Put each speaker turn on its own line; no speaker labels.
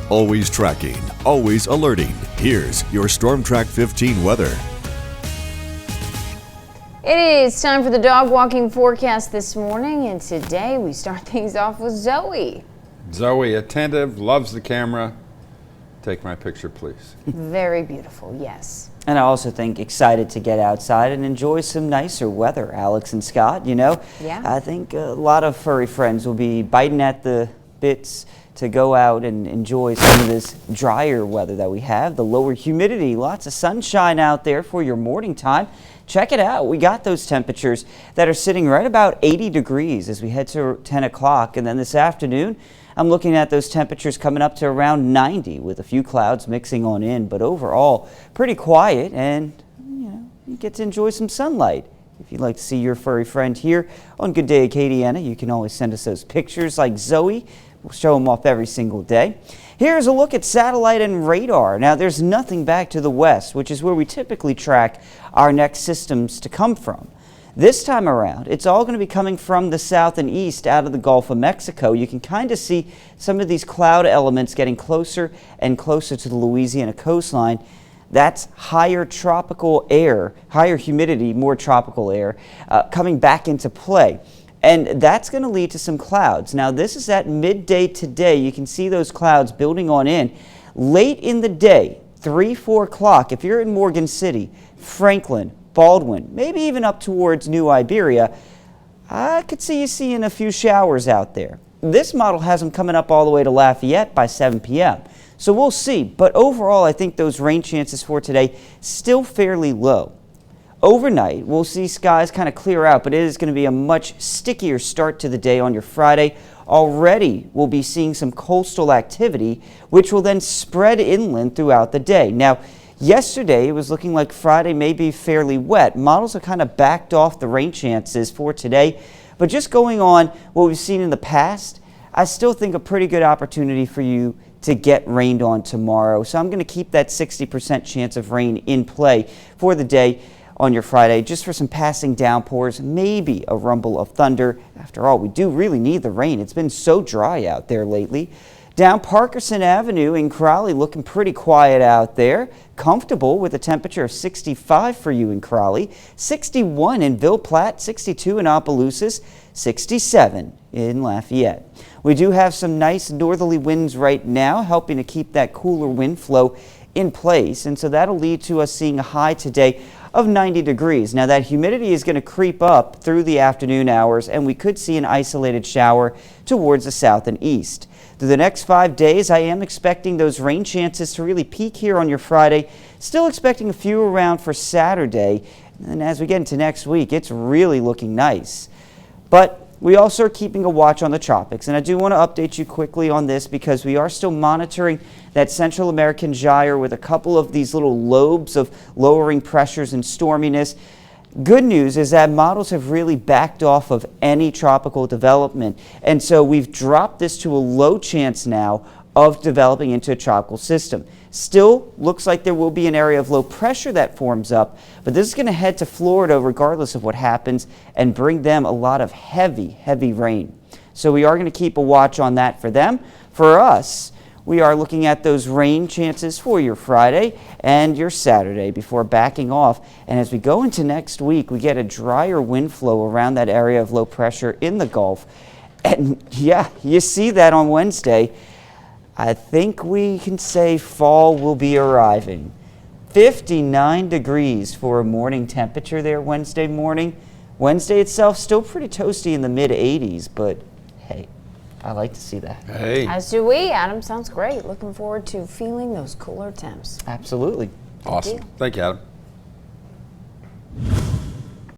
Always tracking, always alerting. Here's your Storm Track 15 weather.
It is time for the dog walking forecast this morning, and today we start things off with Zoe.
Zoe, attentive, loves the camera. Take my picture, please.
Very beautiful, yes.
And I also think excited to get outside and enjoy some nicer weather, Alex and Scott. You know,
Yeah.
I think a lot of furry friends will be biting at the bits to go out and enjoy some of this drier weather that we have, the lower humidity, lots of sunshine out there for your morning time. Check it out. We got those temperatures that are sitting right about 80 degrees as we head to 10 o'clock. And then this afternoon, I'm looking at those temperatures coming up to around 90 with a few clouds mixing on in. But overall, pretty quiet, and you get to enjoy some sunlight. If you'd like to see your furry friend here on Good Day Acadiana, you can always send us those pictures like Zoe. We'll show them off every single day. Here's a look at satellite and radar. Now, there's nothing back to the west, which is where we typically track our next systems to come from. This time around, it's all going to be coming from the south and east out of the Gulf of Mexico. You can kind of see some of these cloud elements getting closer and closer to the Louisiana coastline. That's higher tropical air, higher humidity, more tropical air coming back into play. And that's going to lead to some clouds. Now, this is at midday today. You can see those clouds building on in. Late in the day, 3, 4 o'clock, if you're in Morgan City, Franklin, Baldwin, maybe even up towards New Iberia, I could see you seeing a few showers out there. This model has them coming up all the way to Lafayette by 7 p.m. So we'll see. But overall, I think those rain chances for today still fairly low. Overnight, we'll see skies kind of clear out, but it is going to be a much stickier start to the day on your Friday. Already, we'll be seeing some coastal activity, which will then spread inland throughout the day. Now, yesterday, it was looking like Friday may be fairly wet. Models have kind of backed off the rain chances for today, but just going on what we've seen in the past, I still think a pretty good opportunity for you to get rained on tomorrow. So I'm going to keep that 60% chance of rain in play for the day on your Friday, just for some passing downpours, maybe a rumble of thunder. After all, we do really need the rain. It's been so dry out there lately. Down Parkerson Avenue in Crowley, looking pretty quiet out there. Comfortable with a temperature of 65 for you in Crowley, 61 in Ville Platte, 62 in Opelousas, 67 in Lafayette. We do have some nice northerly winds right now, helping to keep that cooler wind flow in place, and so that'll lead to us seeing a high today of 90 degrees. Now, that humidity is going to creep up through the afternoon hours, and we could see an isolated shower towards the south and east. Through the next 5 days, I am expecting those rain chances to really peak here on your Friday. Still expecting a few around for Saturday, and as we get into next week, it's really looking nice. But we also are keeping a watch on the tropics, and I do want to update you quickly on this because we are still monitoring that Central American gyre with a couple of these little lobes of lowering pressures and storminess. Good news is that models have really backed off of any tropical development, and so we've dropped this to a low chance now of developing into a tropical system. Still looks like there will be an area of low pressure that forms up, but this is going to head to Florida regardless of what happens and bring them a lot of heavy rain. So we are going to keep a watch on that for them. For us, we are looking at those rain chances for your Friday and your Saturday before backing off. And as we go into next week, we get a drier wind flow around that area of low pressure in the Gulf. And yeah, you see that on Wednesday. I think we can say fall will be arriving. 59 degrees for a morning temperature there Wednesday morning. Wednesday itself still pretty toasty in the mid 80s, but hey, I like to see that.
Hey.
As do we, Adam. Sounds great. Looking forward to feeling those cooler temps.
Absolutely.
Awesome. Thank you, Adam.